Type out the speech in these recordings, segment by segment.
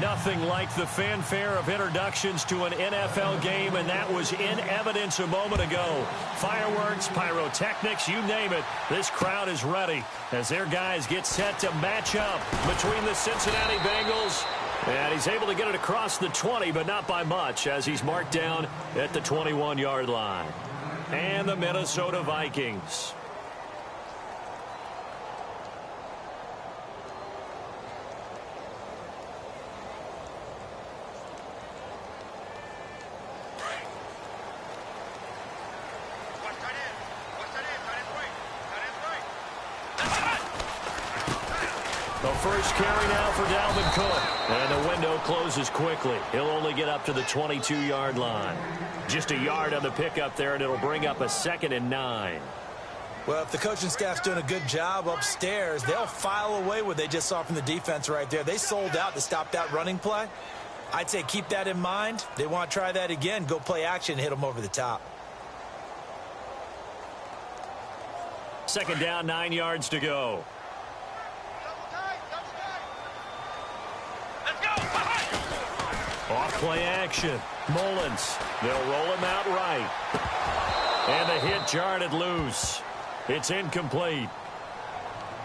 Nothing like the fanfare of introductions to an NFL game, and that was in evidence a moment ago. Fireworks, pyrotechnics, you name it. This crowd is ready as their guys get set to match up between the Cincinnati Bengals. And he's able to get it across the 20, but not by much, as he's marked down at the 21-yard line. And the Minnesota Vikings. The first carry now for Dalvin Cook. And the window closes quickly. He'll only get up to the 22-yard line. Just a yard on the pickup there, and it'll bring up a 2nd and 9. Well, if the coaching staff's doing a good job upstairs, they'll file away what they just saw from the defense right there. They sold out to stop that running play. I'd say keep that in mind. They want to try that again. Go play action, hit them over the top. 2nd down, 9 yards to go. Off play action. Mullins. They'll roll him out right. And the hit jarred it loose. It's incomplete.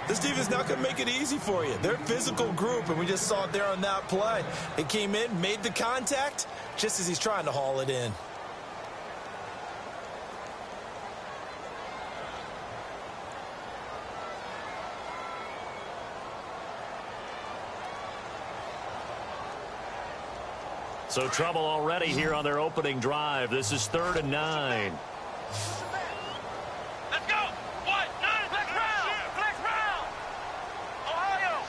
This defense not going to make it easy for you. They're a physical group, and we just saw it there on that play. It came in, made the contact, just as he's trying to haul it in. So trouble already here on their opening drive. This is 3rd and 9. Let's go! What? 9! Flex round! Flex round! Ohio!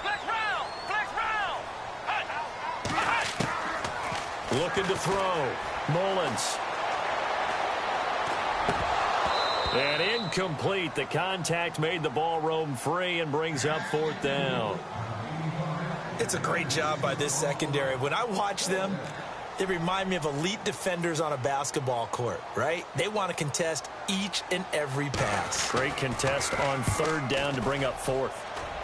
Flex round! Flex round! Looking to throw. Mullins. And incomplete. The contact made the ball roam free and brings up 4th down. It's a great job by this secondary. When I watch them, they remind me of elite defenders on a basketball court, right? They want to contest each and every pass. Great contest on 3rd down to bring up 4th.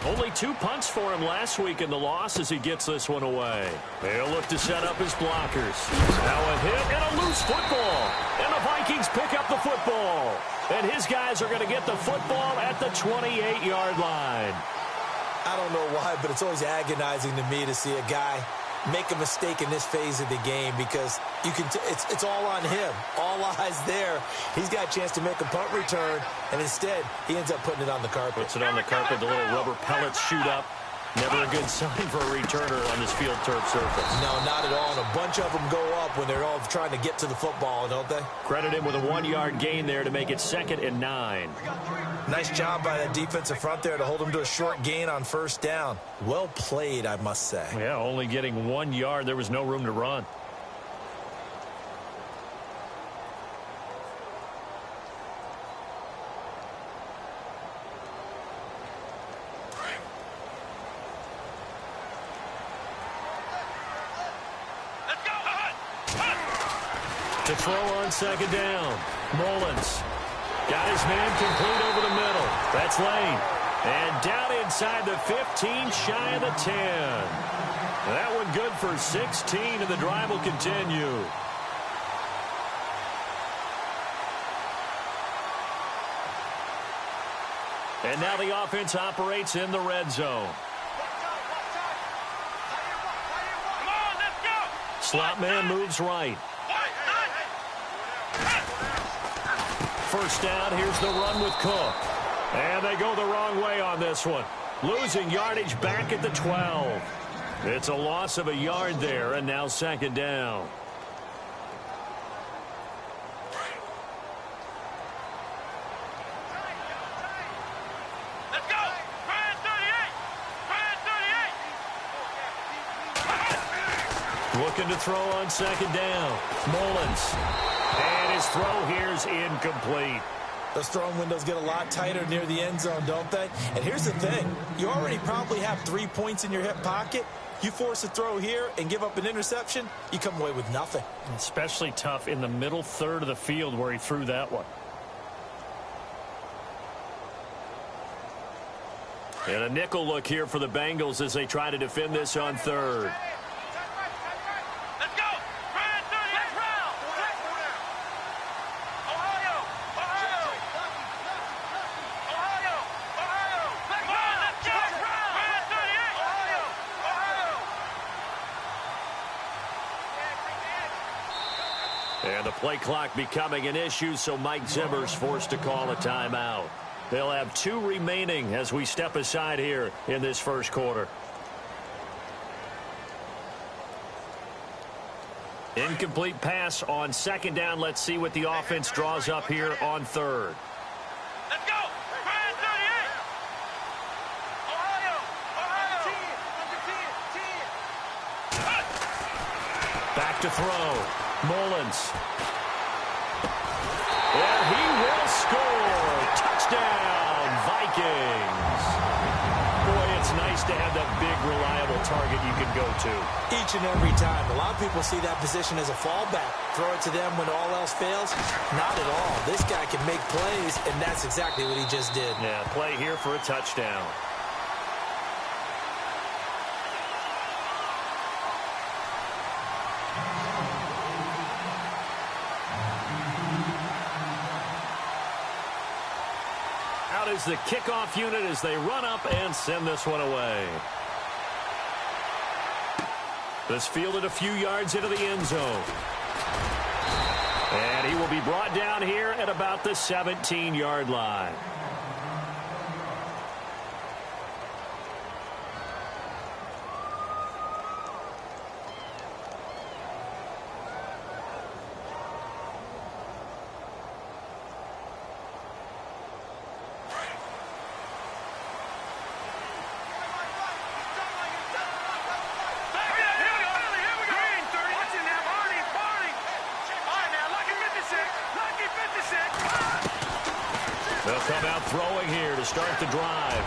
Only 2 punts for him last week in the loss as he gets this one away. They'll look to set up his blockers. Now a hit and a loose football. And the Vikings pick up the football. And his guys are going to get the football at the 28-yard line. I don't know why, but it's always agonizing to me to see a guy make a mistake in this phase of the game because you can. It's all on him. All eyes there. He's got a chance to make a punt return, and instead he ends up putting it on the carpet. Puts it on the carpet. The little rubber pellets shoot up. Never a good sign for a returner on this field turf surface. No, not at all. And a bunch of them go up when they're all trying to get to the football, don't they? Credit him with a 1-yard gain there to make it 2nd and 9. Nice job by that defensive front there to hold him to a short gain on 1st down. Well played, I must say. Yeah, only getting 1 yard. There was no room to run. To throw on 2nd down. Mullins got his man complete over the middle. That's Lane. And down inside the 15, shy of the 10. That one good for 16, and the drive will continue. And now the offense operates in the red zone. Slot man moves right. 1st down, here's the run with Cook. And they go the wrong way on this one. Losing yardage back at the 12. It's a loss of a yard there, and now 2nd down. Let's go! Brian 38! Brian 38! Looking to throw on 2nd down. Mullins. And his throw here's incomplete. Those throwing windows get a lot tighter near the end zone, don't they? And here's the thing. You already probably have 3 points in your hip pocket. You force a throw here and give up an interception, you come away with nothing. Especially tough in the middle 3rd of the field where he threw that one. And a nickel look here for the Bengals as they try to defend this on third. Let's go. Ryan 30. Let's round. Ohio. Ohio. Ohio. Ohio. Let's go. Let's go. Ryan 38. Ohio. Ohio. And the play clock becoming an issue, so Mike Zimmer's forced to call a timeout. They'll have 2 remaining as we step aside here in this first quarter. Incomplete pass on second down. Let's see what the offense draws up here on third. Let's go. Ryan 38. Ohio. Ohio. Back to throw. Mullins. And he will score. Touchdown, Vikings. Boy, it's nice to have that big, reliable target you can go to. Each and every time. A lot of people see that position as a fallback. Throw it to them when all else fails. Not at all. This guy can make plays, and that's exactly what he just did. Yeah, play here for a touchdown. Out is the kickoff unit as they run up and send this one away. This fielded a few yards into the end zone. And he will be brought down here at about the 17-yard line. They'll come out throwing here to start the drive.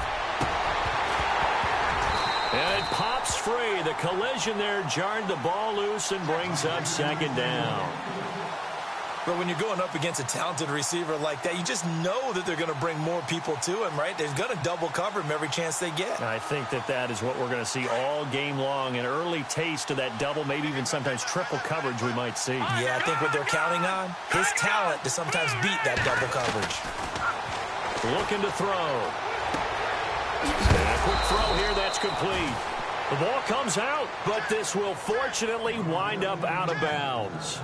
And it pops free. The collision there jarred the ball loose and brings up second down. But when you're going up against a talented receiver like that, you just know that they're going to bring more people to him, right? They're going to double cover him every chance they get. I think that is what we're going to see all game long. An early taste of that double, maybe even sometimes triple coverage we might see. Yeah, I think what they're counting on, his talent to sometimes beat that double coverage. Looking to throw. And a quick throw here, that's complete. The ball comes out, but this will fortunately wind up out of bounds.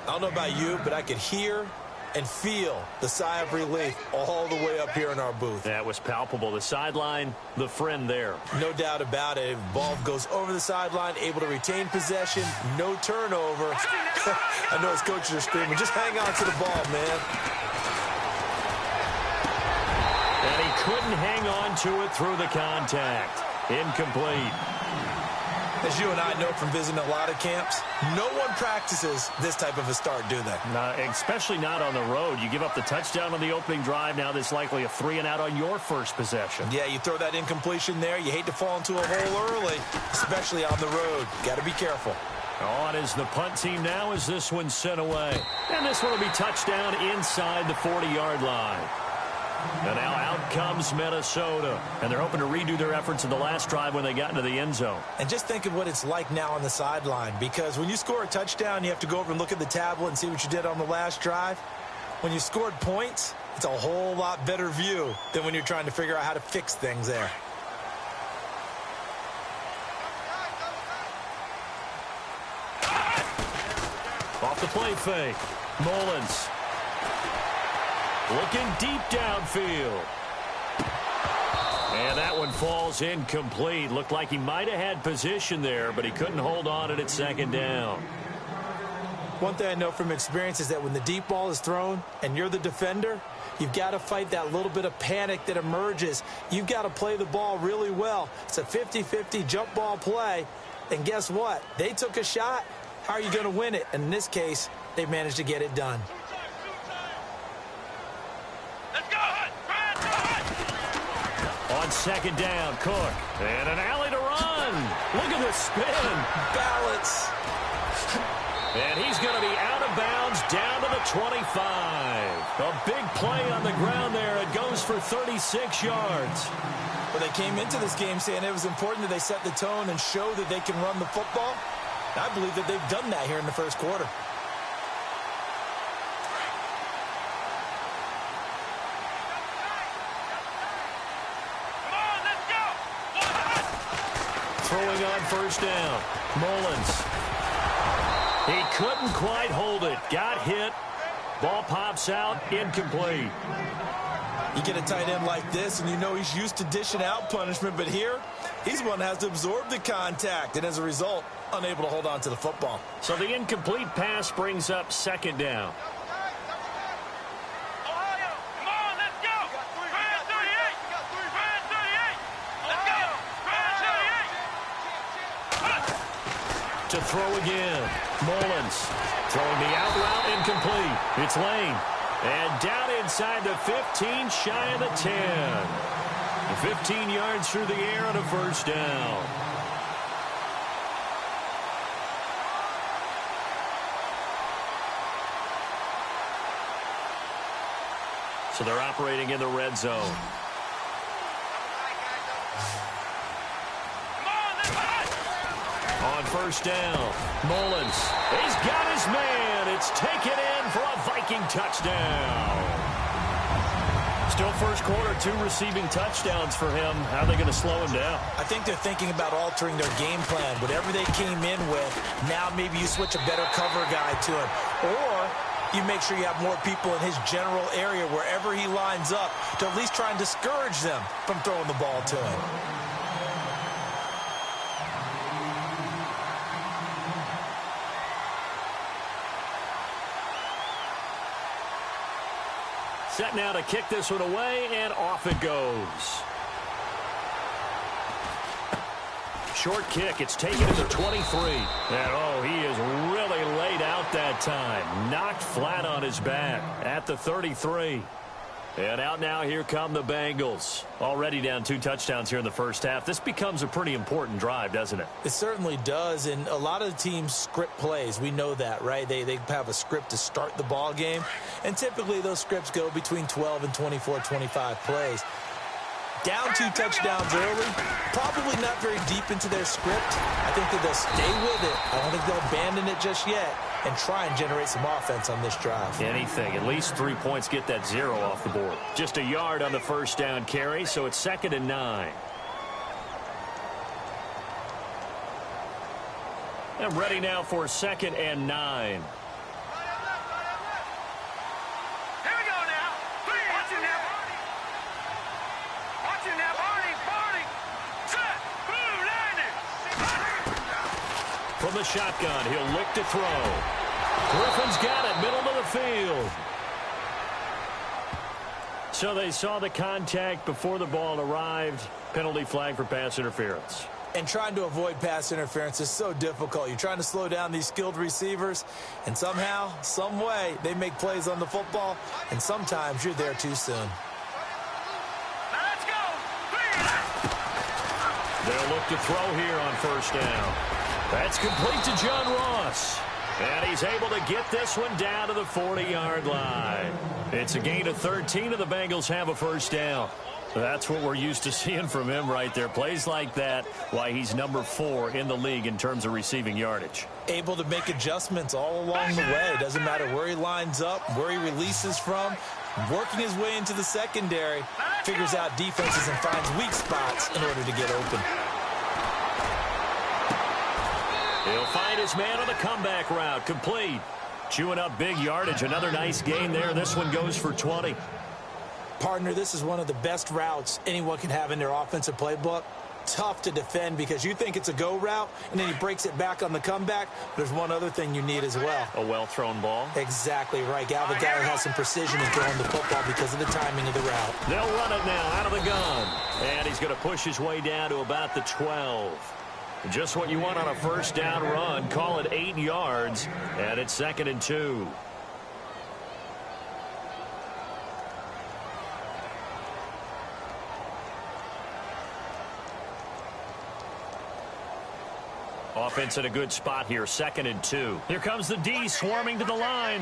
I don't know about you, but I could hear and feel the sigh of relief all the way up here in our booth. That was palpable. The sideline, the friend there. No doubt about it. Ball goes over the sideline, able to retain possession, no turnover. I know his coaches are screaming, just hang on to the ball, man. And he couldn't hang on to it through the contact. Incomplete. As you and I know from visiting a lot of camps, no one practices this type of a start, do they? Especially not on the road. You give up the touchdown on the opening drive. Now there's likely a 3-and-out on your first possession. Yeah, you throw that incompletion there. You hate to fall into a hole early, especially on the road. Got to be careful. On is the punt team now as this one's sent away. And this one will be touchdown inside the 40-yard line. And now out comes Minnesota. And they're hoping to redo their efforts in the last drive when they got into the end zone. And just think of what it's like now on the sideline. Because when you score a touchdown, you have to go over and look at the tablet and see what you did on the last drive. When you scored points, it's a whole lot better view than when you're trying to figure out how to fix things there. Off the play fake. Mullins. Looking deep downfield. And that one falls incomplete. Looked like he might have had position there, but he couldn't hold on at second down. One thing I know from experience is that when the deep ball is thrown and you're the defender, you've got to fight that little bit of panic that emerges. You've got to play the ball really well. It's a 50-50 jump ball play. And guess what? They took a shot. How are you going to win it? And in this case, they managed to get it done. On second down, Cook. And an alley to run. Look at the spin. Balance. And he's going to be out of bounds down to the 25. A big play on the ground there. It goes for 36 yards. Well, they came into this game saying it was important that they set the tone and show that they can run the football. I believe that they've done that here in the first quarter. Throwing on first down. Mullins. He couldn't quite hold it. Got hit. Ball pops out. Incomplete. You get a tight end like this, and you know he's used to dishing out punishment, but here, he's one that has to absorb the contact, and as a result, unable to hold on to the football. So the incomplete pass brings up second down. To throw again. Mullins throwing the out route, incomplete. It's Lane. And down inside the 15, shy of the 10. 15 yards through the air on a first down. So they're operating in the red zone. On first down, Mullins. He's got his man. It's taken in for a Viking touchdown. Still first quarter, 2 receiving touchdowns for him. How are they going to slow him down? I think they're thinking about altering their game plan. Whatever they came in with, now maybe you switch a better cover guy to him. Or you make sure you have more people in his general area wherever he lines up to at least try and discourage them from throwing the ball to him. Set now to kick this one away, and off it goes. Short kick. It's taken to the 23. And, oh, he is really laid out that time. Knocked flat on his back at the 33. And out now, here come the Bengals. Already down 2 touchdowns here in the first half. This becomes a pretty important drive, doesn't it? It certainly does, and a lot of the teams script plays. We know that, right? They have a script to start the ball game, and typically those scripts go between 12 and 24, 25 plays. Down 2 touchdowns early, probably not very deep into their script. I think that they'll stay with it. I don't think they'll abandon it just yet and try and generate some offense on this drive. Anything. At least 3 points, get that 0 off the board. Just a yard on the first down carry, so it's 2nd and 9. And ready now for 2nd and 9. From the shotgun, he'll look to throw. Griffin's got it, middle of the field. So they saw the contact before the ball arrived. Penalty flag for pass interference. And trying to avoid pass interference is so difficult. You're trying to slow down these skilled receivers, and somehow, some way, they make plays on the football, and sometimes you're there too soon. Let's go. They'll look to throw here on first down. That's complete to John Ross. And he's able to get this one down to the 40-yard line. It's a gain of 13, and the Bengals have a first down. That's what we're used to seeing from him right there. Plays like that, why he's number 4 in the league in terms of receiving yardage. Able to make adjustments all along the way. Doesn't matter where he lines up, where he releases from. Working his way into the secondary, figures out defenses and finds weak spots in order to get open. He'll find his man on the comeback route. Complete. Chewing up big yardage. Another nice gain there. This one goes for 20. Partner, this is one of the best routes anyone can have in their offensive playbook. Tough to defend because you think it's a go route, and then he breaks it back on the comeback. There's one other thing you need as well. A well-thrown ball. Exactly right. Gal, the guy who has some precision in throwing the football because of the timing of the route. They'll run it now out of the gun. And he's going to push his way down to about the 12. Just what you want on a first down run. Call it 8 yards, and it's 2nd and 2. Offense in a good spot here, 2nd and 2. Here comes the D swarming to the line.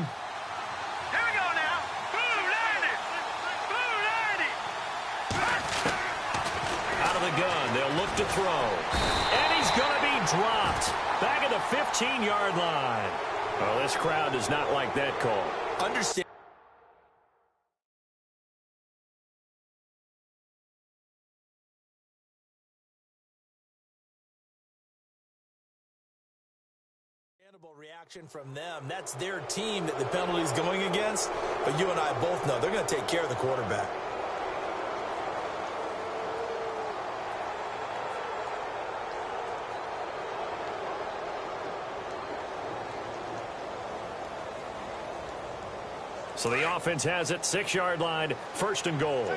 Here we go now. Blue 90. Blue 90. Out of the gun, they'll look to throw. And he's going to be dropped. Back at the 15-yard line. Well, this crowd does not like that call. Understand. Reaction from them. That's their team that the penalty's going against. But you and I both know they're going to take care of the quarterback. So the offense has it, 6-yard line, 1st and goal.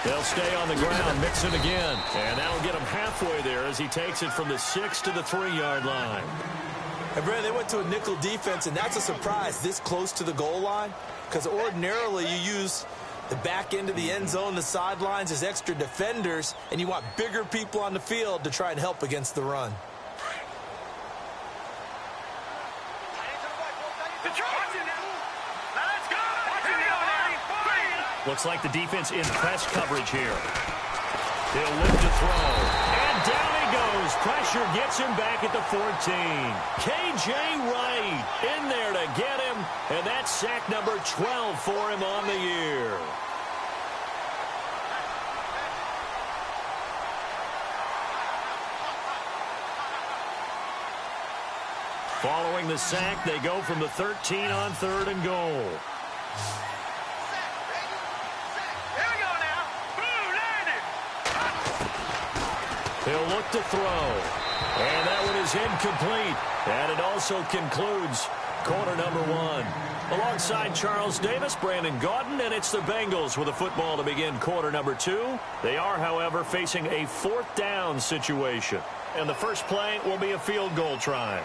They'll stay on the ground, mix it again. And that'll get him halfway there as he takes it from the 6 to the 3-yard line. And Brandon, they went to a nickel defense, and that's a surprise this close to the goal line. Because ordinarily you use the back end of the end zone, the sidelines as extra defenders, and you want bigger people on the field to try and help against the run. Looks like the defense in press coverage here. He'll look to throw. And down he goes. Pressure gets him back at the 14. K.J. Wright in there to get him. And that's sack number 12 for him on the year. Following the sack, they go from the 13 on 3rd and goal. He'll look to throw. And that one is incomplete. And it also concludes quarter number 1. Alongside Charles Davis, Brandon Gaudin, and it's the Bengals with a football to begin quarter number 2. They are, however, facing a 4th down situation. And the first play will be a field goal try.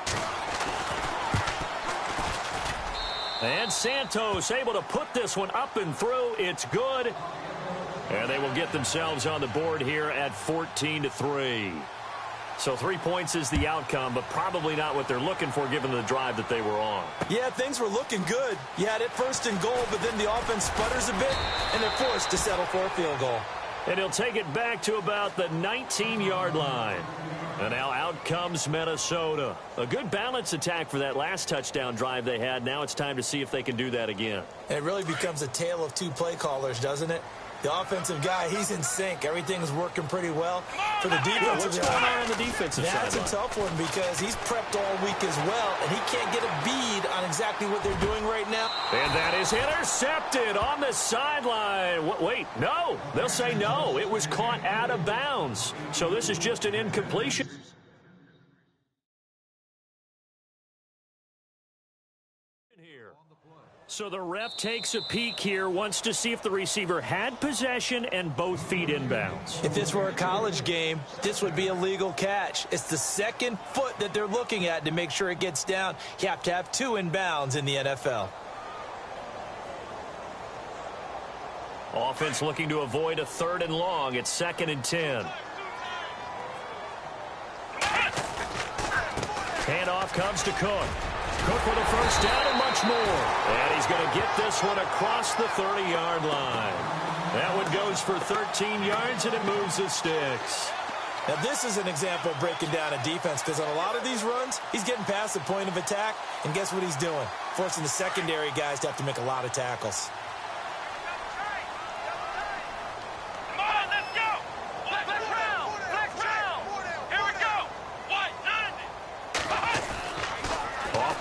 And Santos able to put this one up and through. It's good. And they will get themselves on the board here at 14-3. So 3 points is the outcome, but probably not what they're looking for given the drive that they were on. Yeah, things were looking good. You had it 1st and goal, but then the offense sputters a bit, and they're forced to settle for a field goal. And he'll take it back to about the 19-yard line. And now out comes Minnesota. A good balance attack for that last touchdown drive they had. Now it's time to see if they can do that again. It really becomes a tale of 2 play callers, doesn't it? The offensive guy, he's in sync. Everything's working pretty well. For the defensive What's going on the defensive side? That's a tough one because he's prepped all week as well, and he can't get a bead on exactly what they're doing right now. And that is intercepted on the sideline. Wait, no. They'll say no. It was caught out of bounds. So this is just an incompletion. So the ref takes a peek here, wants to see if the receiver had possession and both feet inbounds. If this were a college game, this would be a legal catch. It's the 2nd foot that they're looking at to make sure it gets down. You have to have 2 inbounds in the NFL. Offense looking to avoid a 3rd and long. It's 2nd and 10. Handoff comes to Cook. Cook with a 1st down and much more. And he's going to get this one across the 30-yard line. That one goes for 13 yards, and it moves the sticks. Now, this is an example of breaking down a defense because on a lot of these runs, he's getting past the point of attack, and guess what he's doing? Forcing the secondary guys to have to make a lot of tackles.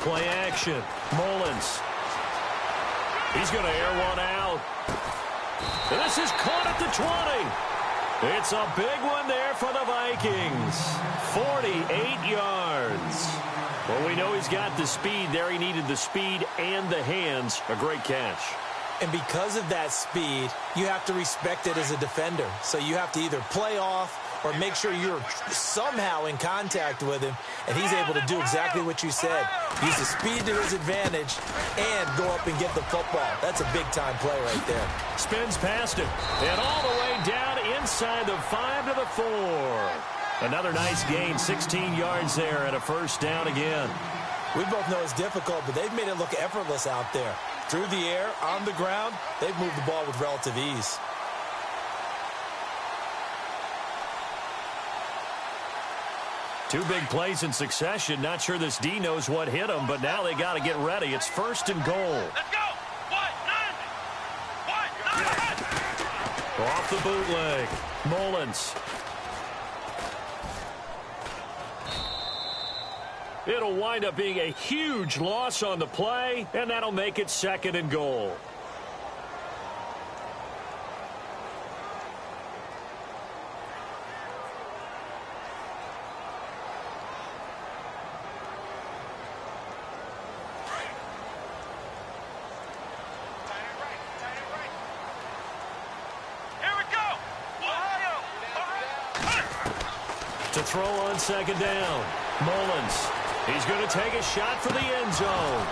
Play action. Mullins. He's going to air one out. And this is caught at the 20. It's a big one there for the Vikings. 48 yards. Well, we know he's got the speed there. He needed the speed and the hands. A great catch. And because of that speed, you have to respect it as a defender. So you have to either play off or make sure you're somehow in contact with him, and he's able to do exactly what you said. Use the speed to his advantage and go up and get the football. That's a big-time play right there. Spins past him, and all the way down inside the 5 to the 4. Another nice gain, 16 yards there and a first down again. We both know it's difficult, but they've made it look effortless out there. Through the air, on the ground, they've moved the ball with relative ease. Two big plays in succession. Not sure this D knows what hit him, but now they got to get ready. It's first and goal. Let's go. Off the bootleg. Mullins. It'll wind up being a huge loss on the play, and that'll make it second and goal. To throw on second down. Mullins. He's going to take a shot for the end zone.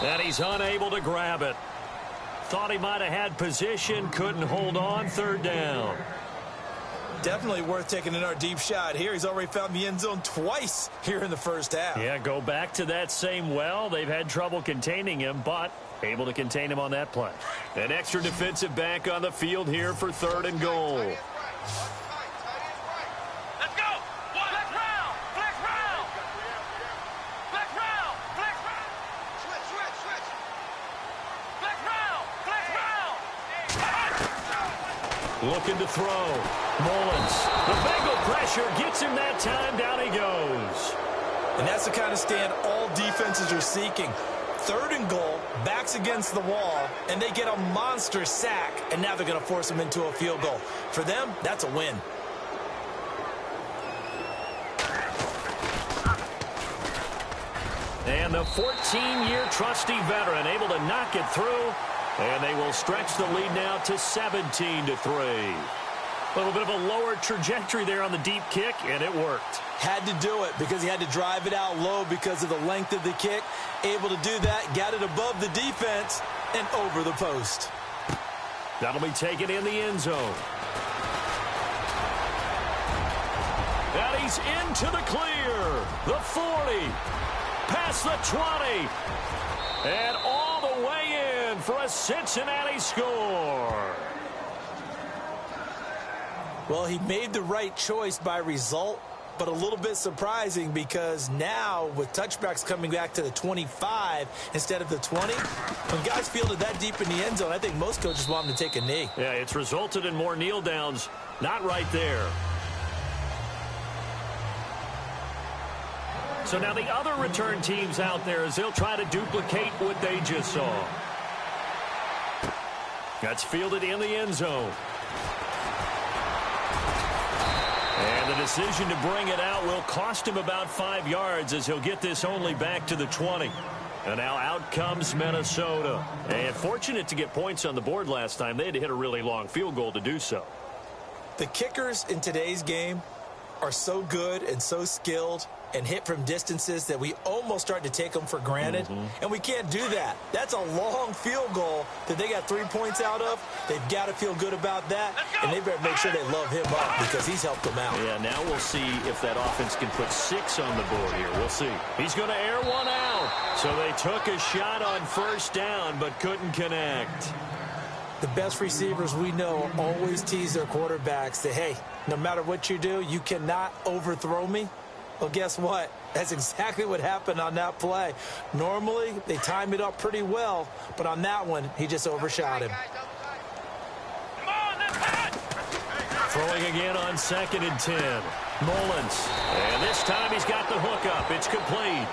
And he's unable to grab it. Thought he might have had position, couldn't hold on, third down. Definitely worth taking another deep shot here. He's already found the end zone twice here in the first half. Yeah, go back to that same well. They've had trouble containing him, but able to contain him on that play. An extra defensive back on the field here for third and goal. Looking to throw. Mullins. The Bengal pressure gets him that time. Down he goes. And that's the kind of stand all defenses are seeking. Third and goal, backs against the wall, and they get a monster sack, and now they're going to force him into a field goal. For them, that's a win. And the 14-year trusty veteran able to knock it through. And they will stretch the lead now to 17-3. A little bit of a lower trajectory there on the deep kick, and it worked. Had to do it because he had to drive it out low because of the length of the kick. Able to do that, got it above the defense and over the post. That'll be taken in the end zone. And he's into the clear. The 40. Past the 20. And all the way in for a Cincinnati score. Well, he made the right choice by result, but a little bit surprising because now with touchbacks coming back to the 25 instead of the 20, when guys fielded that deep in the end zone, I think most coaches want them to take a knee. Yeah, it's resulted in more kneel downs. Not right there. So now the other return teams out there as they'll try to duplicate what they just saw. That's fielded in the end zone. And the decision to bring it out will cost him about 5 yards as he'll get this only back to the 20. And now out comes Minnesota. And fortunate to get points on the board last time. They had to hit a really long field goal to do so. The kickers in today's game are so good and so skilled and hit from distances that we almost start to take them for granted. And we can't do that. That's a long field goal that they got 3 points out of. They've got to feel good about that, and they better make sure they love him up because he's helped them out. Yeah, now we'll see if that offense can put 6 on the board here. We'll see. He's going to air one out. So they took a shot on first down but couldn't connect. The best receivers we know always tease their quarterbacks that, hey, no matter what you do, you cannot overthrow me. Well, guess what? That's exactly what happened on that play. Normally, they time it up pretty well, but on that one, he just overshot him. Throwing again on 2nd and 10. Mullins. And this time he's got the hook up. It's complete.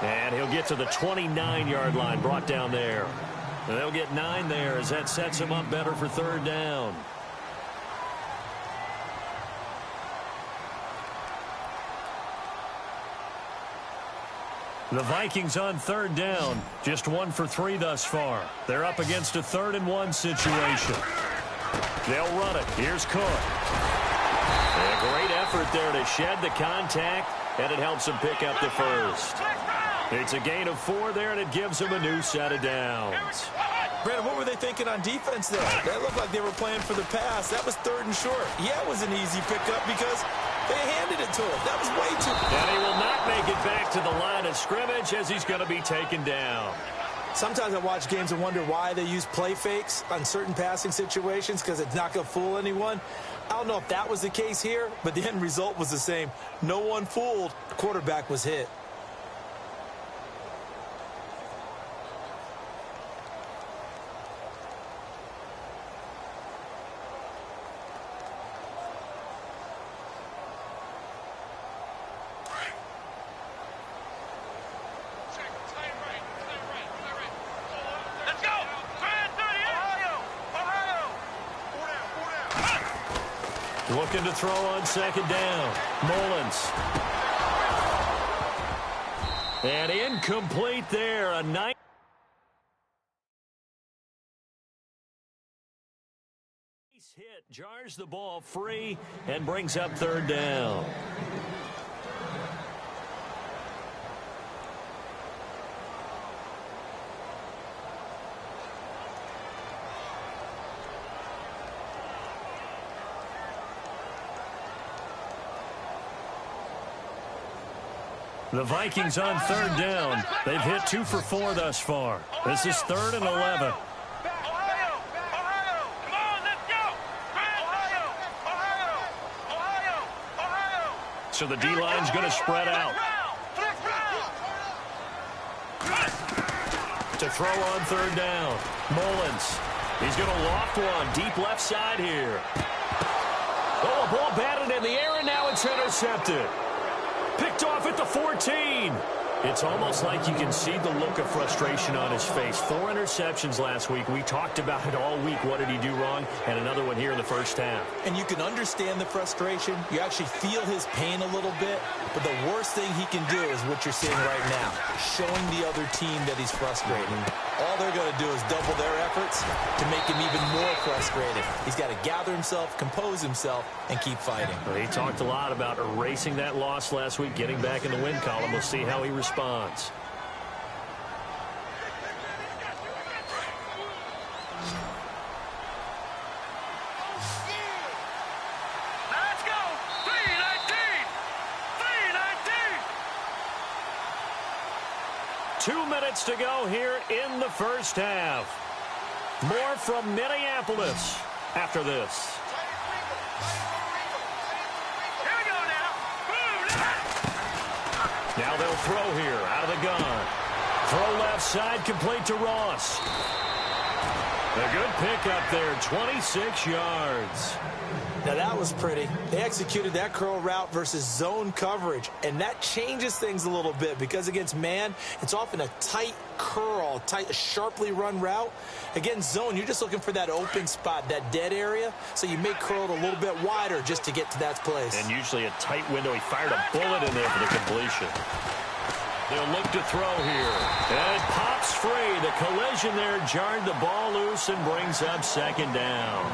And he'll get to the 29-yard line, brought down there. And they'll get 9 there as that sets him up better for third down. The Vikings on third down, just 1 for 3 thus far. They're up against a 3rd and 1 situation. They'll run it. Here's Cook. And a great effort there to shed the contact, and it helps him pick up the first. It's a gain of 4 there, and it gives him a new set of downs. Brandon, what were they thinking on defense there? They looked like they were playing for the pass. That was 3rd and short. Yeah, it was an easy pickup because they handed it to him. That was way too... And he will not make it back to the line of scrimmage as he's going to be taken down. Sometimes I watch games and wonder why they use play fakes on certain passing situations because it's not going to fool anyone. I don't know if that was the case here, but the end result was the same. No one fooled. The quarterback was hit. Looking to throw on 2nd down. Mullins. And incomplete there. A nice hit. Jars the ball free and brings up 3rd down. The Vikings on 3rd down. They've hit 2 for 4 thus far. This is 3rd and 11. So the D-line's going to spread out. To throw on 3rd down. Mullins. He's going to loft one deep left side here. Oh, a ball batted in the air, and now it's intercepted. Picked off at the 14. It's almost like you can see the look of frustration on his face. 4 interceptions last week. We talked about it all week. What did he do wrong? And another one here in the first half. And you can understand the frustration. You actually feel his pain a little bit. But the worst thing he can do is what you're seeing right now, showing the other team that he's frustrated. All they're going to do is double their efforts to make him even more frustrated. He's got to gather himself, compose himself, and keep fighting. Well, he talked a lot about erasing that loss last week, getting back in the win column. We'll see how he responds. Let's go! 3-19! 2 minutes to go here in the first half. More from Minneapolis after this. Here we go now. Now they'll throw here out of the gun. Throw left side, complete to Ross. A good pickup there, 26 yards. Now that was pretty. They executed that curl route versus zone coverage, and that changes things a little bit because against man, it's often a tight curl, a sharply run route. Against zone, you're just looking for that open spot, that dead area, so you may curl it a little bit wider just to get to that place. And usually a tight window. He fired a bullet in there for the completion. They'll look to throw here. And it pops free. The collision there jarred the ball loose and brings up 2nd down.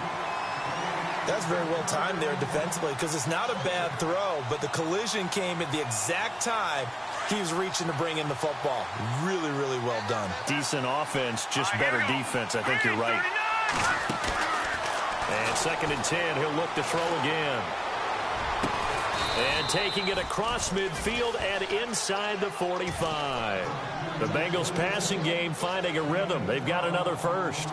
That's very well timed there defensively because it's not a bad throw, but the collision came at the exact time he was reaching to bring in the football. Really, really well done. Decent offense, just better defense. I think you're right. And 2nd and 10, he'll look to throw again. And taking it across midfield and inside the 45. The Bengals passing game finding a rhythm. They've got another first.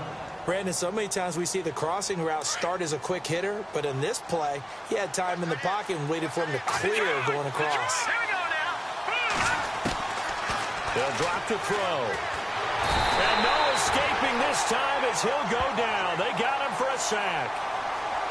Brandon, so many times we see the crossing route start as a quick hitter, but in this play, he had time in the pocket and waited for him to clear going across. Here we go now. They'll drop to throw. And no escaping this time as he'll go down. They got him for a sack.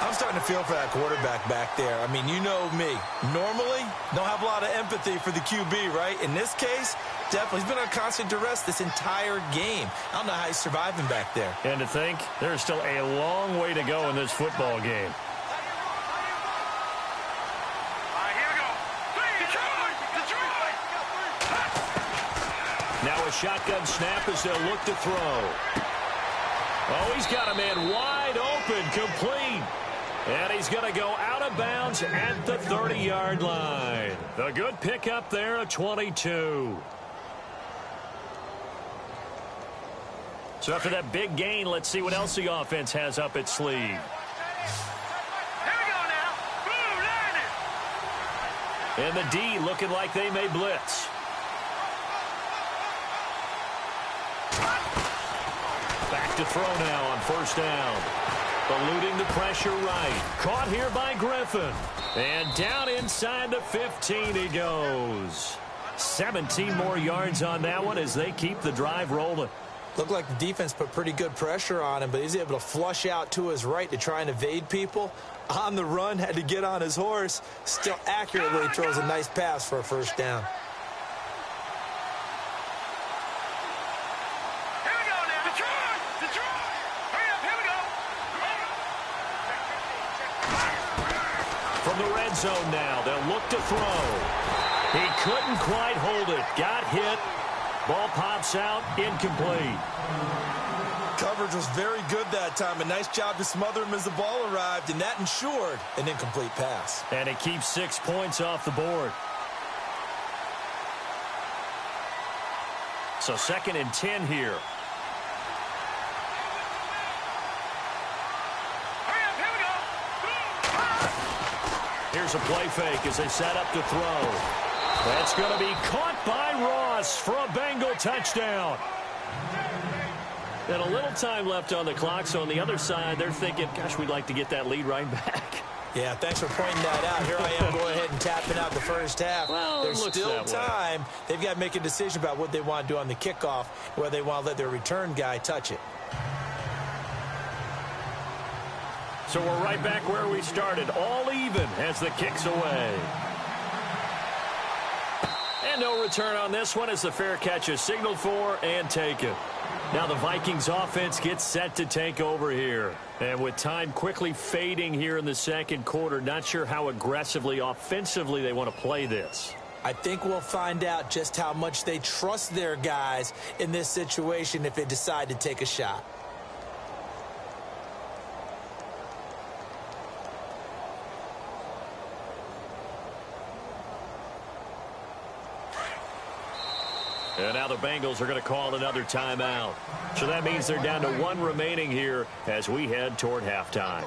I'm starting to feel for that quarterback back there. I mean, you know me. Normally, don't have a lot of empathy for the QB, right? In this case, definitely. He's been on constant duress this entire game. I don't know how he's surviving back there. And to think, there's still a long way to go in this football game. Here we go. Detroit! Now a shotgun snap as they'll look to throw. Oh, he's got a man wide open, complete. And he's going to go out of bounds at the 30-yard line. A good pickup there, a 22. So after that big gain, let's see what else the offense has up its sleeve. Here we go now. Boom, And the D looking like they may blitz. Back to throw now on first down. Eluding the pressure right. Caught here by Griffin. And down inside the 15 he goes. 17 more yards on that one as they keep the drive rolling. Looked like the defense put pretty good pressure on him, but he's able to flush out to his right to try and evade people. On the run, had to get on his horse. Still accurately throws a nice pass for a first down. Here we go now. Detroit! Detroit! Hurry up, here we go. From the red zone now, they'll look to throw. He couldn't quite hold it. Got hit. Ball pops out, incomplete. Coverage was very good that time. A nice job to smother him as the ball arrived, and that ensured an incomplete pass. And it keeps 6 points off the board. So 2nd and 10 here. Hurry up, here we go. Here's a play fake as they set up to throw. That's going to be caught by Ross for a Bengal touchdown. And a little time left on the clock, so on the other side, they're thinking, gosh, we'd like to get that lead right back. Yeah, thanks for pointing that out. Here I am going ahead and tapping out the first half. Well, there's still time. Way. They've got to make a decision about what they want to do on the kickoff, whether they want to let their return guy touch it. So we're right back where we started, all even as the kick's away. And no return on this one as the fair catch is signaled for and taken. Now the Vikings offense gets set to take over here. And with time quickly fading here in the second quarter, not sure how aggressively, offensively they want to play this. I think we'll find out just how much they trust their guys in this situation if they decide to take a shot. And now the Bengals are going to call another timeout. So that means they're down to 1 remaining here as we head toward halftime.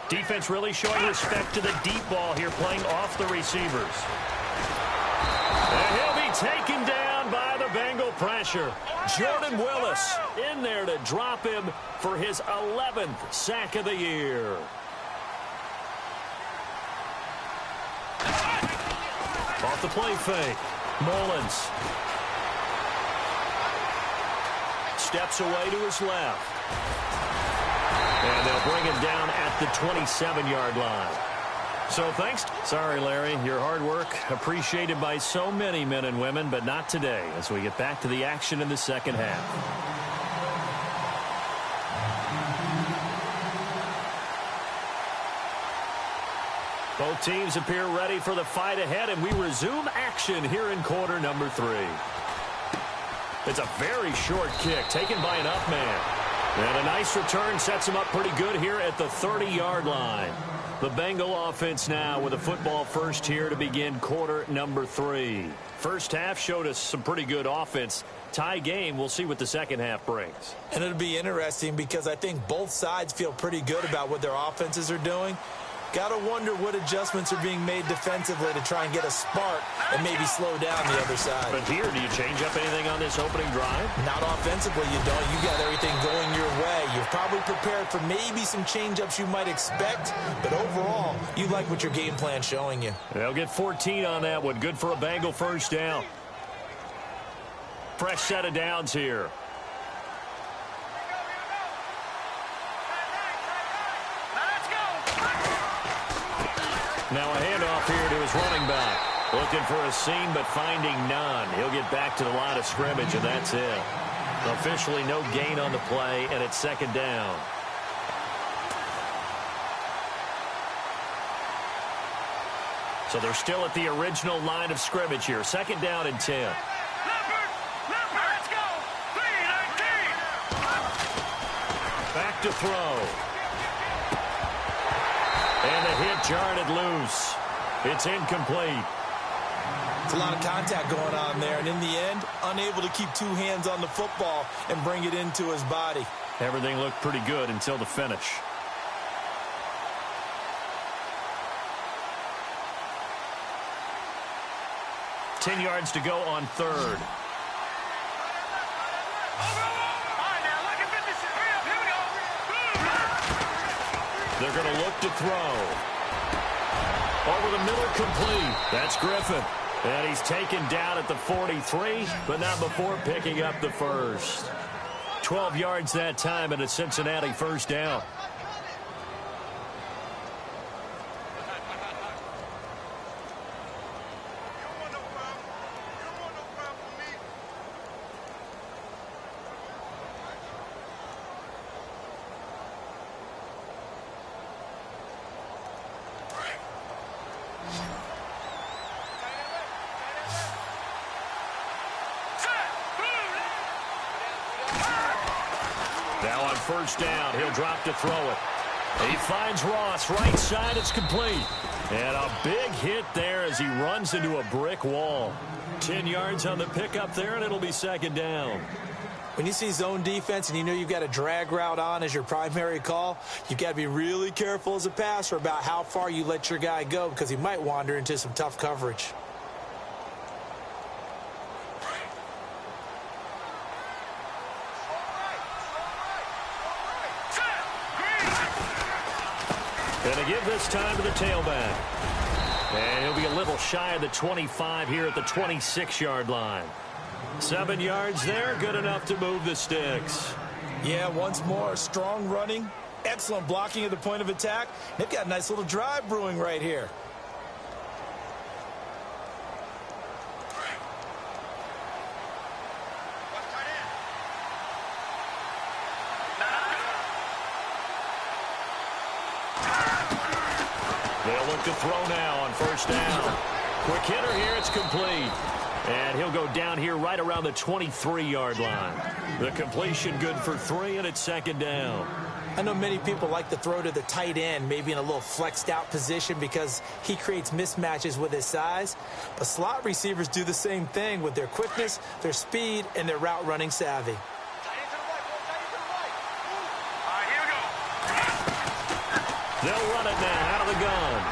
Defense really showing respect to the deep ball here, playing off the receivers. And he'll be taken down by the Bengal pressure. Jordan Willis in there to drop him for his 11th sack of the year. Off the play fake. Mullins steps away to his left. And they'll bring him down at the 27-yard line. So thanks. Sorry, Larry. Your hard work appreciated by so many men and women, but not today as we get back to the action in the second half. Both teams appear ready for the fight ahead, and we resume action here in quarter number 3. It's a very short kick taken by an up man. And a nice return sets him up pretty good here at the 30-yard line. The Bengal offense now with a football first here to begin quarter number 3. First half showed us some pretty good offense. Tie game, we'll see what the second half brings. And it'll be interesting because I think both sides feel pretty good about what their offenses are doing. Got to wonder what adjustments are being made defensively to try and get a spark and maybe slow down the other side. But here, do you change up anything on this opening drive? Not offensively, you don't. You got everything going your way. You're probably prepared for maybe some change-ups you might expect, but overall, you like what your game plan's showing you. They'll get 14 on that one. Good for a Bengal first down. Fresh set of downs here. Now a handoff here to his running back. Looking for a seam, but finding none. He'll get back to the line of scrimmage, and that's it. Officially no gain on the play, and it's second down. So So they're still at the original line of scrimmage here. 2nd down and 10. Let's go. 3-19. Back to throw. And the hit jarred it loose. It's incomplete. It's a lot of contact going on there, and in the end, unable to keep 2 hands on the football and bring it into his body. Everything looked pretty good until the finish. Ten yards to go on 3rd. They're going to look to throw. Over the middle, complete. That's Griffin. And he's taken down at the 43, but not before picking up the first. 12 yards that time, and a Cincinnati 1st down. Now on 1st down, he'll drop to throw it. He finds Ross, right side, it's complete. And a big hit there as he runs into a brick wall. 10 yards on the pickup there, and it'll be 2nd down. When you see zone defense and you know you've got a drag route on as your primary call, you've got to be really careful as a passer about how far you let your guy go because he might wander into some tough coverage. Going to give this time to the tailback. And he'll be a little shy of the 25 here at the 26-yard line. 7 yards there, good enough to move the sticks. Yeah, once more, strong running, excellent blocking at the point of attack. They've got a nice little drive brewing right here. They'll look to throw now on 1st down. Quick hitter here, it's complete. And he'll go down here right around the 23-yard line. The completion good for 3, and it's 2nd down. I know many people like to throw to the tight end, maybe in a little flexed out position because he creates mismatches with his size. But slot receivers do the same thing with their quickness, their speed, and their route running savvy. They'll run it now out of the gun.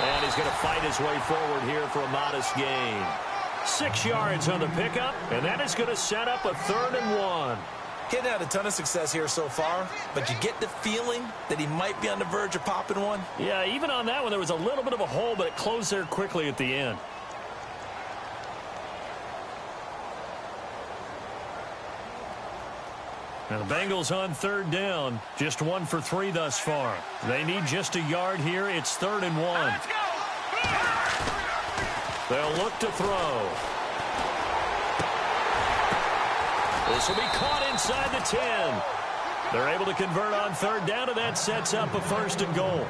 And he's going to fight his way forward here for a modest gain. 6 yards on the pickup, and that is going to set up a 3rd and 1. Getting had a ton of success here so far, but you get the feeling that he might be on the verge of popping one. Yeah, even on that one, there was a little bit of a hole, but it closed there quickly at the end. Now the Bengals on 3rd down, just 1 for 3 thus far. They need just a yard here. It's 3rd and 1. They'll look to throw. This will be caught inside the 10. They're able to convert on 3rd down, and that sets up a 1st and goal.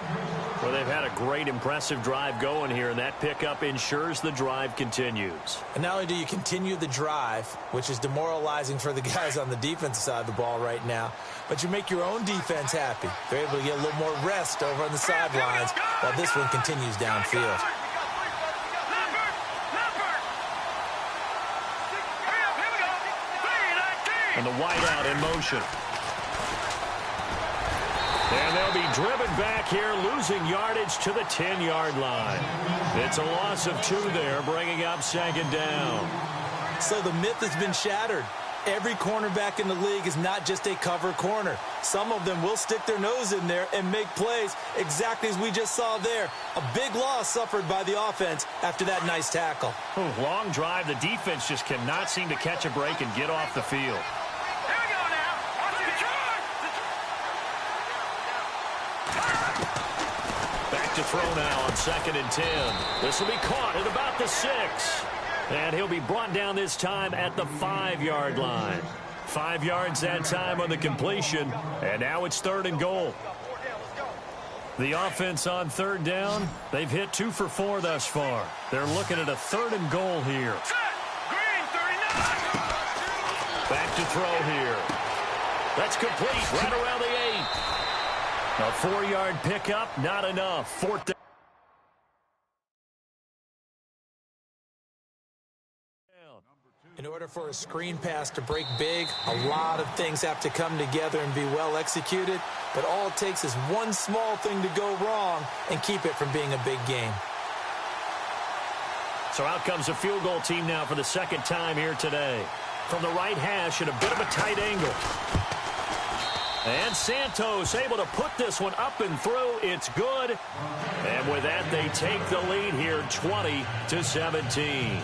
Well, they've had a great, impressive drive going here, and that pickup ensures the drive continues. And not only do you continue the drive, which is demoralizing for the guys on the defensive side of the ball right now, but you make your own defense happy. They're able to get a little more rest over on the sidelines while this one continues downfield. And the wideout in motion. And they'll be driven back here, losing yardage to the 10-yard line. It's a loss of 2 there, bringing up 2nd down. So the myth has been shattered. Every cornerback in the league is not just a cover corner. Some of them will stick their nose in there and make plays exactly as we just saw there. A big loss suffered by the offense after that nice tackle. Long drive. The defense just cannot seem to catch a break and get off the field. Back to throw now on 2nd and 10. This will be caught at about the 6. And he'll be brought down this time at the 5-yard line. 5 yards that time on the completion. And now it's 3rd and goal. The offense on third down, they've hit 2 for 4 thus far. They're looking at a 3rd and goal here. Green 39. Back to throw here. That's complete right around the 8. A 4-yard pickup, not enough. 4th down. In order for a screen pass to break big, a lot of things have to come together and be well executed. But all it takes is one small thing to go wrong and keep it from being a big game. So out comes a field goal team now for the 2nd time here today. From the right hash at a bit of a tight angle. And Santos able to put this one up and through. It's good. And with that, they take the lead here 20-17.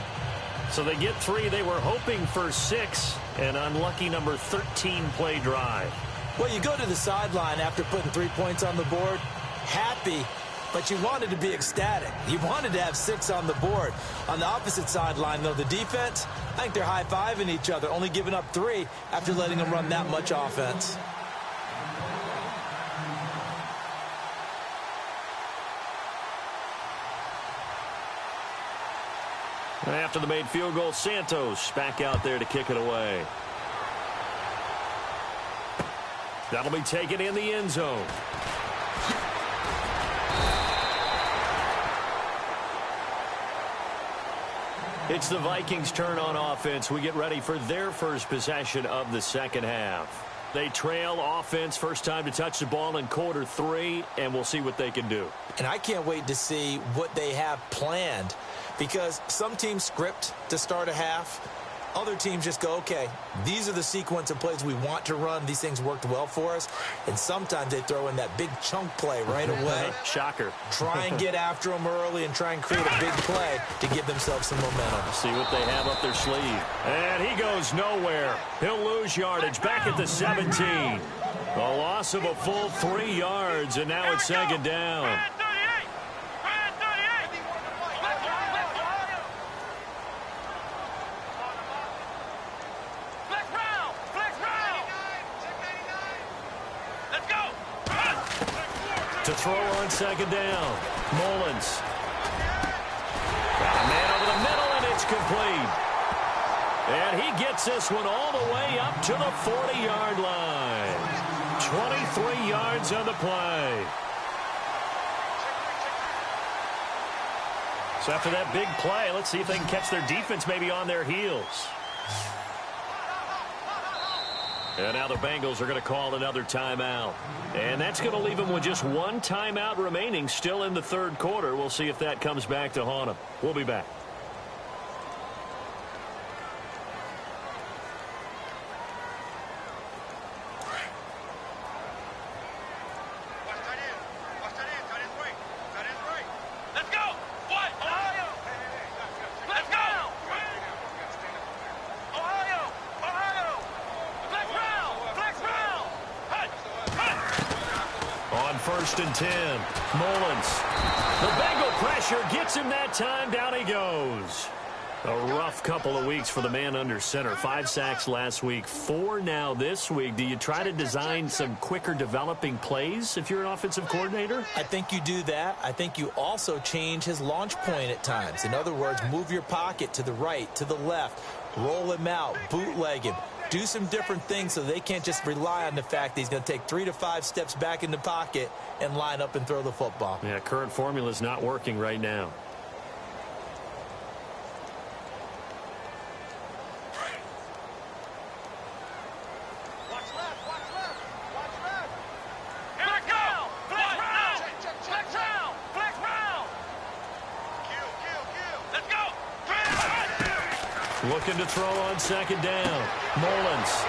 So they get 3. They were hoping for 6. An unlucky number 13 play drive. Well, you go to the sideline after putting 3 points on the board, happy, but you wanted to be ecstatic. You wanted to have 6 on the board. On the opposite sideline, though, the defense, I think they're high-fiving each other, only giving up 3 after letting them run that much offense. After the made field goal, Santos back out there to kick it away. That'll be taken in the end zone. It's the Vikings' turn on offense. We get ready for their first possession of the 2nd half. They trail offense, first time to touch the ball in quarter 3, and we'll see what they can do. And I can't wait to see what they have planned, because some teams script to start a half. Other teams just go, okay, these are the sequence of plays we want to run. These things worked well for us. And sometimes they throw in that big chunk play right away. Shocker. Try and get after them early and try and create a big play to give themselves some momentum. See what they have up their sleeve. And he goes nowhere. He'll lose yardage back at the 17. A loss of a full 3 yards, and now it's 2nd down. To throw on 2nd down. Mullins. Got a man over the middle, and it's complete. And he gets this one all the way up to the 40-yard line. 23 yards on the play. So after that big play, let's see if they can catch their defense maybe on their heels. And now the Bengals are going to call another timeout. And that's going to leave them with just 1 timeout remaining still in the 3rd quarter. We'll see if that comes back to haunt them. We'll be back. On 1st and 10, Mullins. The Bengal pressure gets him that time. Down he goes. A rough couple of weeks for the man under center. 5 sacks last week, 4 now this week. Do you try to design some quicker developing plays if you're an offensive coordinator? I think you do that. I think you also change his launch point at times. In other words, move your pocket to the right, to the left, roll him out, bootleg him. Do some different things so they can't just rely on the fact that he's going to take 3 to 5 steps back in the pocket and line up and throw the football. Yeah, current formula is not working right now. Looking to throw on 2nd down. Mullins.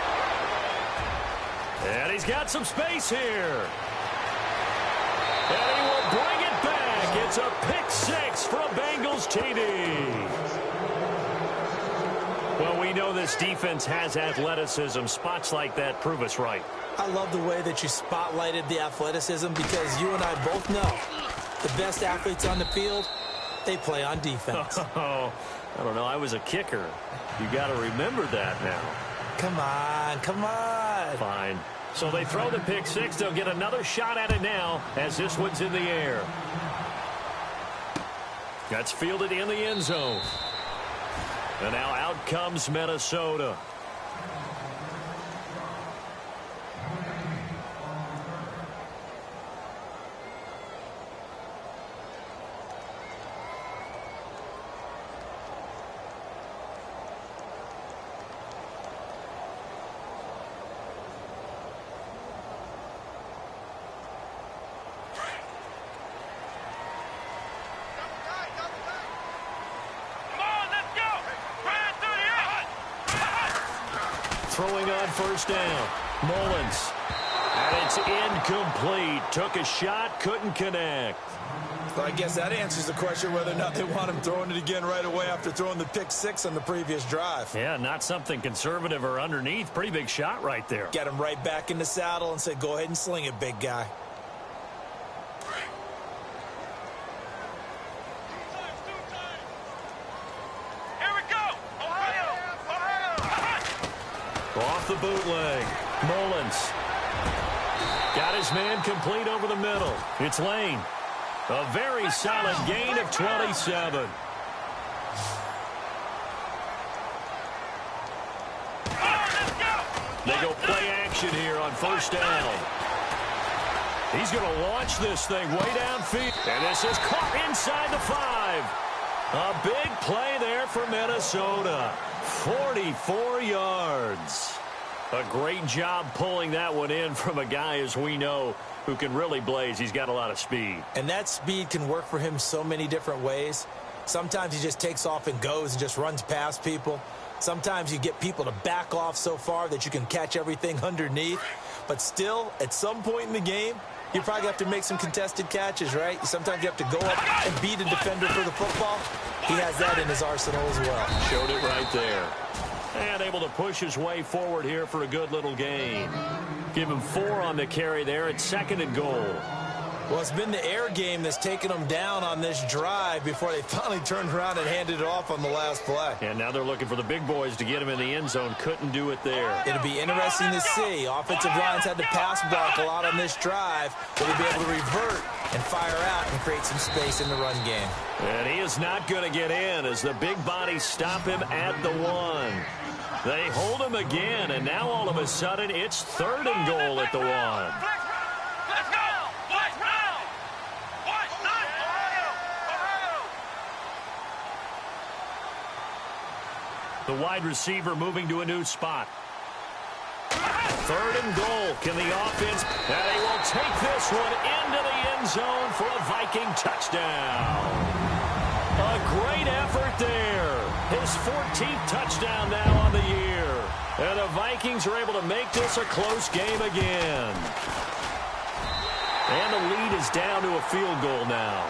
And he's got some space here. And he will bring it back. It's a pick 6 from Bengals TD. Well, we know this defense has athleticism. Spots like that prove us right. I love the way that you spotlighted the athleticism, because you and I both know the best athletes on the field, they play on defense. Oh, I don't know. I was a kicker. You got to remember that now. Come on, come on. Fine. So they throw the pick six. They'll get another shot at it now as this one's in the air. That's fielded in the end zone. And now out comes Minnesota. Throwing on first down. Mullins. And it's incomplete. Took a shot, couldn't connect. So I guess that answers the question whether or not they want him throwing it again right away after throwing the pick six on the previous drive. Yeah, not something conservative or underneath. Pretty big shot right there. Get him right back in the saddle and say, go ahead and sling it, big guy. Off the bootleg. Mullins. Got his man complete over the middle. It's Lane. A very solid gain of 27. They go play action here on first down. He's going to launch this thing way downfield. And this is caught inside the 5. A big play there for Minnesota. 44 yards. A great job pulling that one in from a guy, as we know, who can really blaze. He's got a lot of speed. And that speed can work for him so many different ways. Sometimes he just takes off and goes and just runs past people. Sometimes you get people to back off so far that you can catch everything underneath. But still, at some point in the game, you probably have to make some contested catches, right? Sometimes you have to go up and beat a defender for the football. He has that in his arsenal as well. Showed it right there. And able to push his way forward here for a good little gain. Give him 4 on the carry there at 2nd and goal. Well, it's been the air game that's taken them down on this drive before they finally turned around and handed it off on the last play. And now they're looking for the big boys to get him in the end zone. Couldn't do it there. It'll be interesting to see. Offensive lines had to pass block a lot on this drive. Will they be able to revert and fire out and create some space in the run game? And he is not going to get in as the big bodies stop him at the 1. They hold him again, and now all of a sudden it's 3rd and goal at the 1. Let's go! The wide receiver moving to a new spot. 3rd and goal. Can the offense? And they will take this one into the end zone for a Viking touchdown. A great effort there. His 14th touchdown now on the year. And the Vikings are able to make this a close game again. And the lead is down to a field goal now.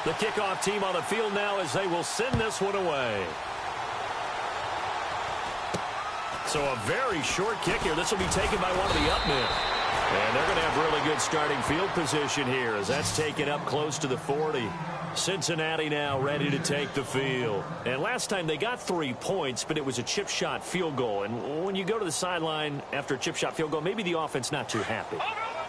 The kickoff team on the field now as they will send this one away. So a very short kick here. This will be taken by one of the up men. And they're going to have really good starting field position here as that's taken up close to the 40. Cincinnati now ready to take the field. And last time they got 3 points, but it was a chip shot field goal. And when you go to the sideline after a chip shot field goal, maybe the offense not too happy.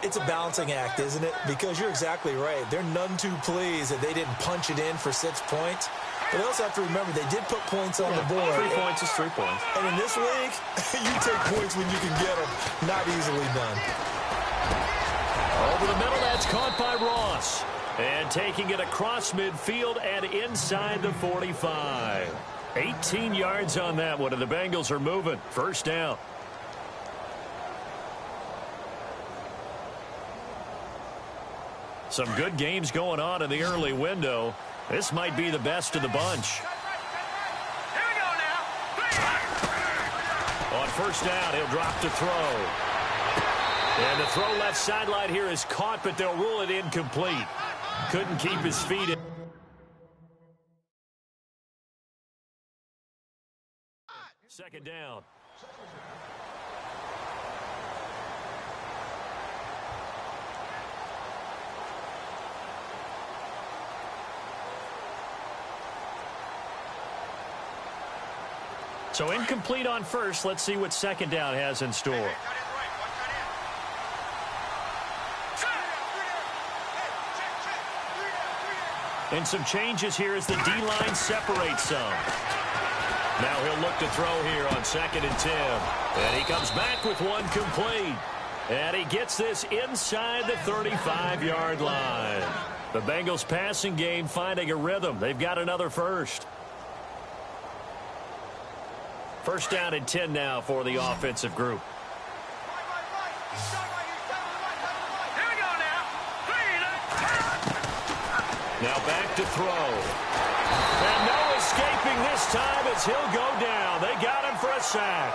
It's a balancing act, isn't it? Because you're exactly right. They're none too pleased that they didn't punch it in for 6 points. But they also have to remember they did put points on the board. 3 points is 3 points. And in this league, you take points when you can get them. Not easily done. Over the middle, that's caught by Ross. And taking it across midfield and inside the 45. 18 yards on that one, and the Bengals are moving. First down. Some good games going on in the early window. This might be the best of the bunch. Here we go now. On first down, he'll drop to throw. And the throw left sideline here is caught, but they'll rule it incomplete. Couldn't keep his feet in. Second down. So incomplete on first. Let's see what second down has in store. And some changes here as the D-line separates some. Now he'll look to throw here on 2nd and 10. And he comes back with one complete. And he gets this inside the 35-yard line. The Bengals passing game finding a rhythm. They've got another first. First down and 10 now for the offensive group. Now back to throw. And no escaping this time as he'll go down. They got him for a sack.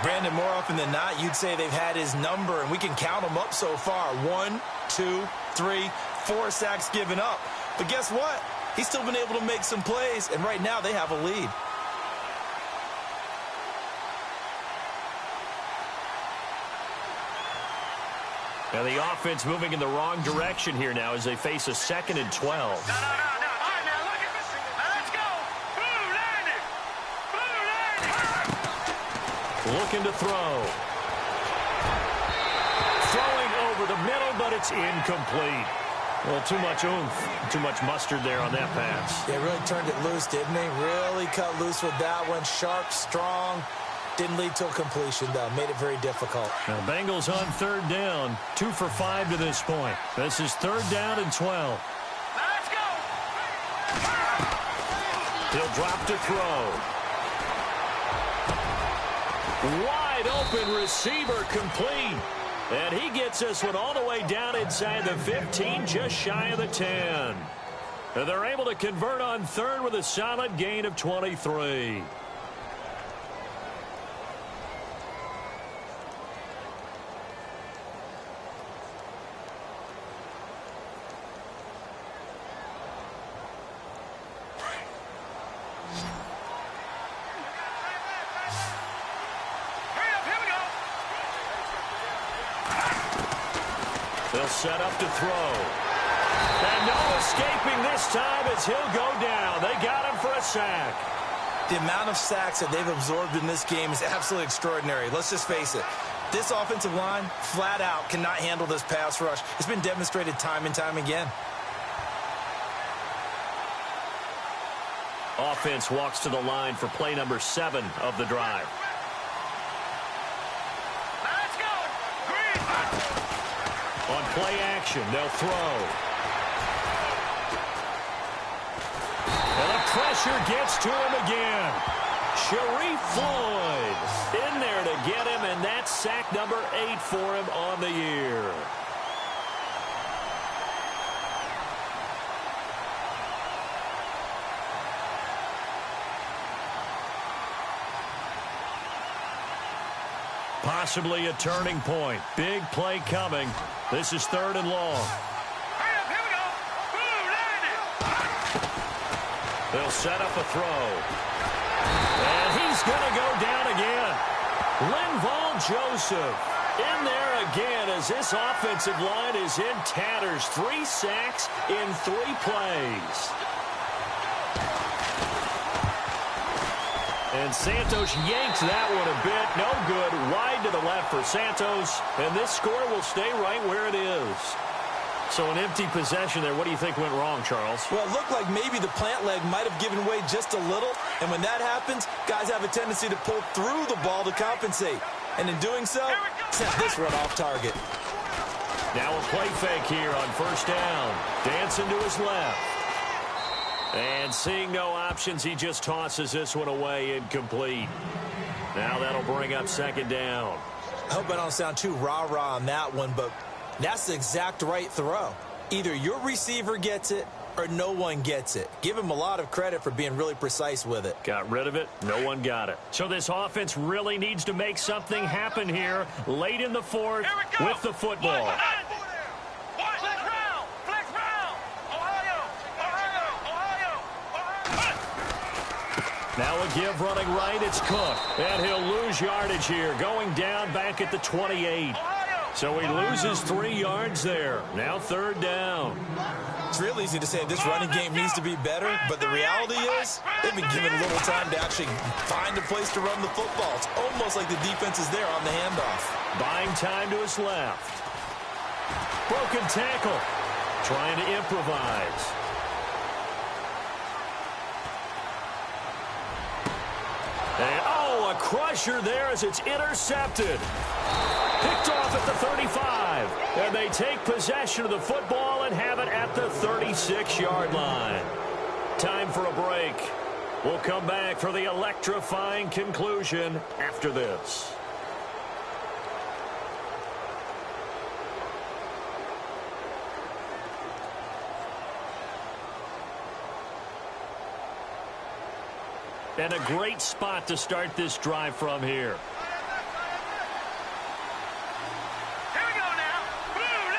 Brandon, more often than not, you'd say they've had his number, and we can count them up so far. 1, 2, 3, 4 sacks given up. But guess what? He's still been able to make some plays, and right now they have a lead. Now the offense moving in the wrong direction here now as they face a 2nd and 12. No. All right, now look at this. Now let's go. Blue landing. Looking to throw. Throwing over the middle, but it's incomplete. Well, too much oomph, too much mustard there on that pass. Yeah, really turned it loose, didn't he? Really cut loose with that one. Sharp, strong. Didn't lead to a completion, though. Made it very difficult. Now, Bengals on 3rd down. 2 for 5 to this point. This is 3rd down and 12. Now let's go. He'll drop to throw. Wide open receiver complete. And he gets this one all the way down inside the 15, just shy of the 10. And they're able to convert on 3rd with a solid gain of 23. They'll set up to throw. And no escaping this time as he'll go down. They got him for a sack. The amount of sacks that they've absorbed in this game is absolutely extraordinary. Let's just face it. This offensive line, flat out, cannot handle this pass rush. It's been demonstrated time and time again. Offense walks to the line for play number 7 of the drive. Let's go. Green. On play action, they'll throw. And the pressure gets to him again. Sharif Floyd in there to get him, and that's sack number 8 for him on the year. Possibly a turning point. Big play coming. This is 3rd and long. Hurry up, here we go. Blue landing. They'll set up a throw. And he's going to go down again. Linval Joseph in there again as this offensive line is in tatters. 3 sacks in 3 plays. And Santos yanked that one a bit. No good. Wide to the left for Santos. And this score will stay right where it is. So an empty possession there. What do you think went wrong, Charles? Well, it looked like maybe the plant leg might have given way just a little. And when that happens, guys have a tendency to pull through the ball to compensate. And in doing so, sent this one off target. Now a play fake here on 1st down. Dancing to his left. And seeing no options, he just tosses this one away, incomplete. Now that'll bring up 2nd down. I hope I don't sound too rah-rah on that one, but that's the exact right throw. Either your receiver gets it or no one gets it. Give him a lot of credit for being really precise with it. Got rid of it. No one got it. So this offense really needs to make something happen here late in the 4th with the football. Now a give running right, it's Cook. And he'll lose yardage here, going down back at the 28. So he loses 3 yards there. Now 3rd down. It's real easy to say this running game needs to be better, but the reality is they've been given little time to actually find a place to run the football. It's almost like the defense is there on the handoff. Buying time to his left. Broken tackle. Trying to improvise. And, oh, a crusher there as it's intercepted. Picked off at the 35. And they take possession of the football and have it at the 36-yard line. Time for a break. We'll come back for the electrifying conclusion after this. And a great spot to start this drive from here. Here we go now. Blue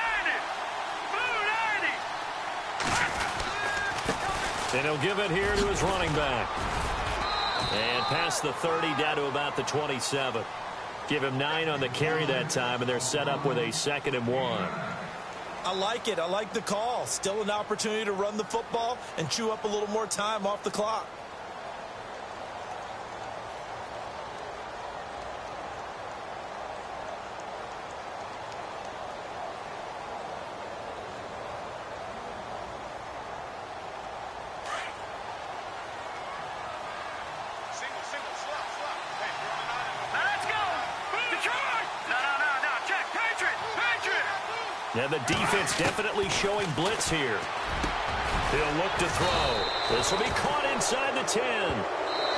90. And he'll give it here to his running back. And past the 30 down to about the 27. Give him 9 on the carry that time, and they're set up with a 2nd and 1. I like it. I like the call. Still an opportunity to run the football and chew up a little more time off the clock. And the defense definitely showing blitz here. He'll look to throw. This will be caught inside the 10.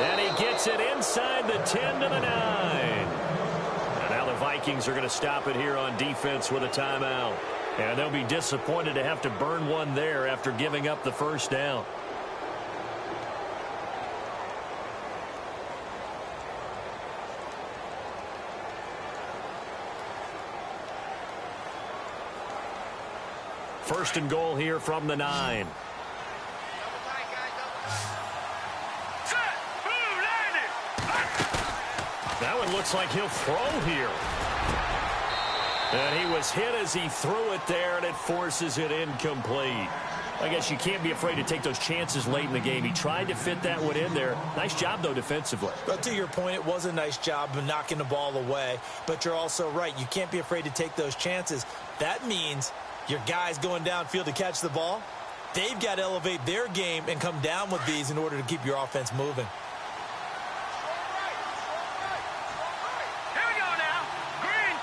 And he gets it inside the 10 to the 9. And now the Vikings are going to stop it here on defense with a timeout. And they'll be disappointed to have to burn one there after giving up the 1st down. First and goal here from the 9. That one looks like he'll throw here. And he was hit as he threw it there, and it forces it incomplete. I guess you can't be afraid to take those chances late in the game. He tried to fit that one in there. Nice job, though, defensively. But to your point, it was a nice job of knocking the ball away. But you're also right. You can't be afraid to take those chances. That means your guys going downfield to catch the ball, they've got to elevate their game and come down with these in order to keep your offense moving. Here we go now. Green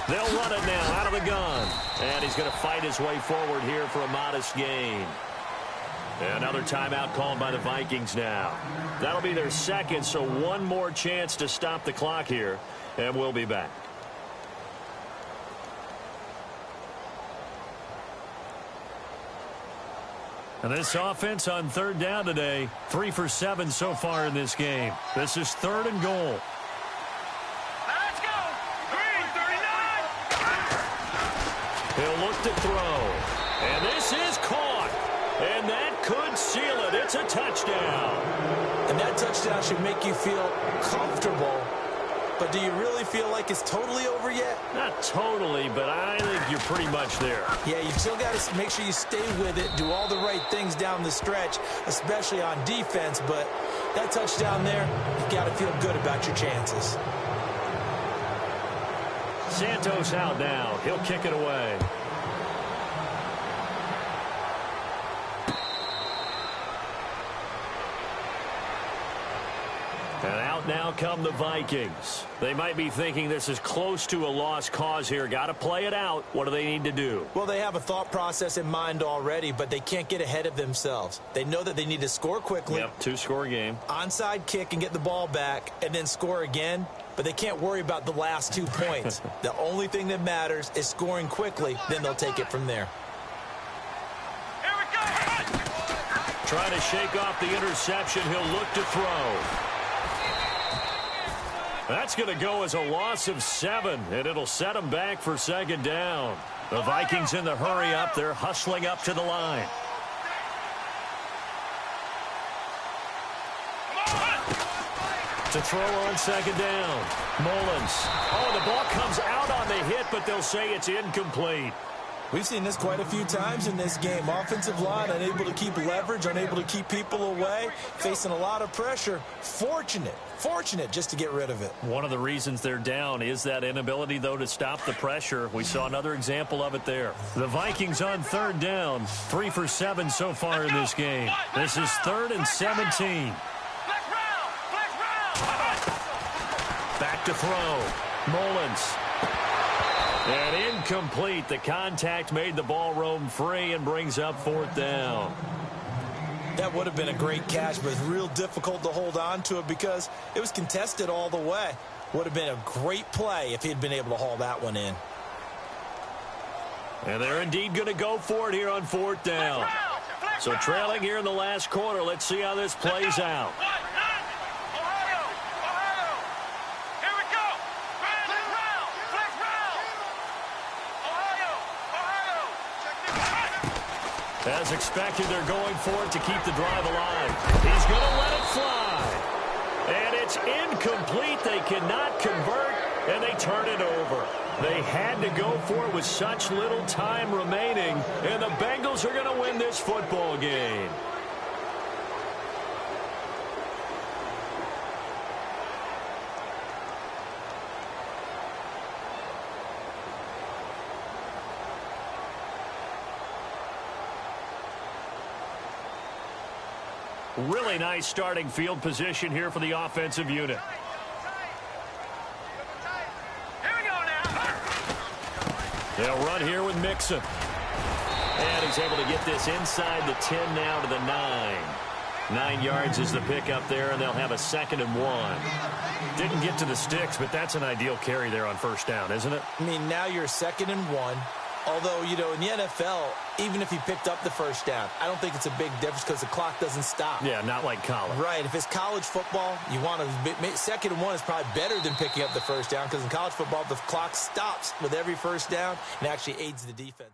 3. They'll run it now out of the gun. And he's going to fight his way forward here for a modest gain. Another timeout called by the Vikings now. That'll be their 2nd, so one more chance to stop the clock here. And we'll be back. And this offense on 3rd down today, 3 for 7 so far in this game. This is 3rd and goal. Let's go. Green 39. He'll look to throw. And this is caught. And that could seal it. It's a touchdown. And that touchdown should make you feel comfortable. But do you really feel like it's totally over yet? Not totally, but I think you're pretty much there. Yeah, you still got to make sure you stay with it, do all the right things down the stretch, especially on defense. But that touchdown there, you've got to feel good about your chances. Santos out now. He'll kick it away. And out now come the Vikings. They might be thinking this is close to a lost cause here. Got to play it out. What do they need to do? Well, they have a thought process in mind already, but they can't get ahead of themselves. They know that they need to score quickly. Yep, 2-score game. Onside kick and get the ball back and then score again. But they can't worry about the last 2 points. The only thing that matters is scoring quickly. Then they'll take it from there. Here we go. Trying to shake off the interception. He'll look to throw. That's going to go as a loss of 7, and it'll set them back for 2nd down. The Vikings in the hurry up. They're hustling up to the line. To throw on second down. Mullins. Oh, the ball comes out on the hit, but they'll say it's incomplete. We've seen this quite a few times in this game. Offensive line unable to keep leverage, unable to keep people away, facing a lot of pressure. Fortunate just to get rid of it. One of the reasons they're down is that inability, though, to stop the pressure. We saw another example of it there. The Vikings on third down. 3 for 7 so far in this game. This is 3rd and 17. Back to throw. Mullins. And incomplete. The contact made the ball roam free and brings up 4th down. That would have been a great catch, but it's real difficult to hold on to it because it was contested all the way. Would have been a great play if he had been able to haul that one in. And they're indeed going to go for it here on 4th down. So trailing here in the last quarter. Let's see how this plays out. As expected, they're going for it to keep the drive alive. He's going to let it fly. And it's incomplete. They cannot convert, and they turn it over. They had to go for it with such little time remaining, and the Bengals are going to win this football game. Really nice starting field position here for the offensive unit. Here we go now. They'll run here with Mixon. And he's able to get this inside the 10 now to the 9. 9 yards is the pickup there, and they'll have a 2nd and 1. Didn't get to the sticks, but that's an ideal carry there on 1st down, isn't it? I mean, now you're 2nd and 1. Although, you know, in the NFL, even if he picked up the 1st down, I don't think it's a big difference because the clock doesn't stop. Yeah, not like college. Right. If it's college football, you want to 2nd and 1 is probably better than picking up the 1st down because in college football, the clock stops with every 1st down and actually aids the defense.